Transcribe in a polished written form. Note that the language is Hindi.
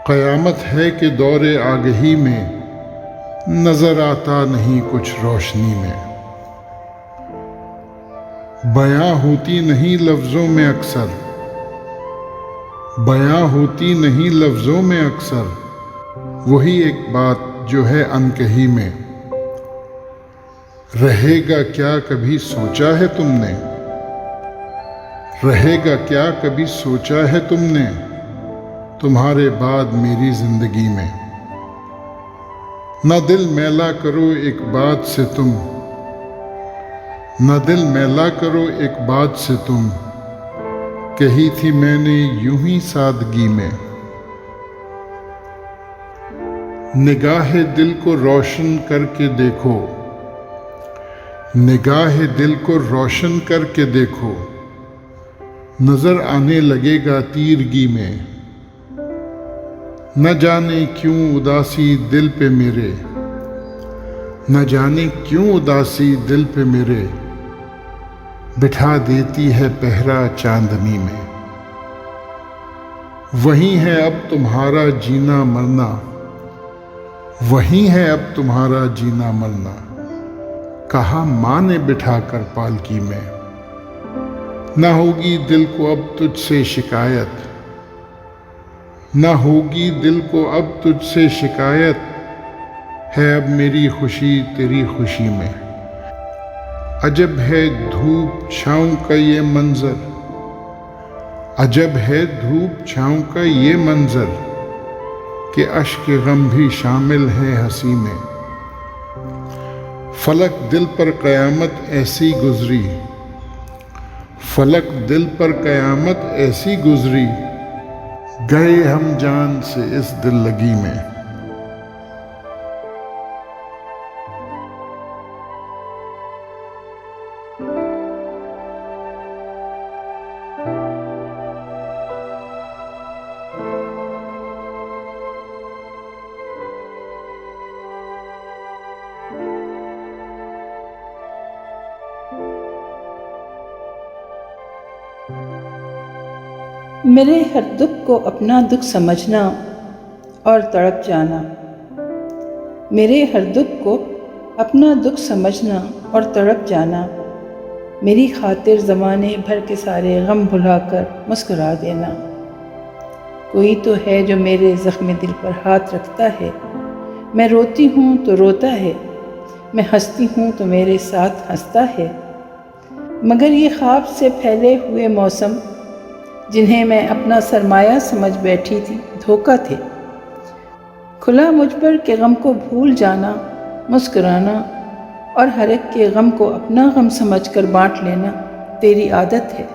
क़यामत है कि दौरे आगही में नज़र आता नहीं कुछ रोशनी में। बयां होती नहीं लफ्ज़ों में अक्सर, बयां होती नहीं लफ्ज़ों में अक्सर, वही एक बात जो है अनकही में। रहेगा क्या कभी सोचा है तुमने, रहेगा क्या कभी सोचा है तुमने, तुम्हारे बाद मेरी जिंदगी में। न दिल मैला करो एक बात से तुम, न दिल मैला करो एक बात से तुम, कही थी मैंने यूं ही सादगी में। निगाह दिल को रोशन करके देखो, निगाह दिल को रोशन करके देखो, नजर आने लगेगा तीरगी में। न जाने क्यों उदासी दिल पे मेरे, न जाने क्यों उदासी दिल पे मेरे, बिठा देती है पहरा चांदनी में। वहीं है अब तुम्हारा जीना मरना, वहीं है अब तुम्हारा जीना मरना, कहा माँ ने बिठाकर पालकी में। न होगी दिल को अब तुझसे शिकायत, न होगी दिल को अब तुझसे शिकायत, है अब मेरी खुशी तेरी खुशी में। अजब है धूप छाँव का ये मंजर, अजब है धूप छाँव का ये मंजर, कि अश्क गम भी शामिल है हंसी में। फलक दिल पर क़यामत ऐसी गुजरी, फलक दिल पर क़यामत ऐसी गुजरी, गए हम जान से इस दिल लगी में। मेरे हर दुख को अपना दुख समझना और तड़प जाना, मेरे हर दुख को अपना दुख समझना और तड़प जाना, मेरी खातिर ज़माने भर के सारे गम भुलाकर मुस्कुरा देना। कोई तो है जो मेरे ज़ख्म दिल पर हाथ रखता है, मैं रोती हूँ तो रोता है, मैं हंसती हूँ तो मेरे साथ हंसता है। मगर ये ख्वाब से फैले हुए मौसम, जिन्हें मैं अपना सरमाया समझ बैठी थी, धोखा थे। खुला मुझ पर के गम को भूल जाना, मुस्कुराना और हर एक के गम को अपना गम समझकर बांट लेना तेरी आदत है।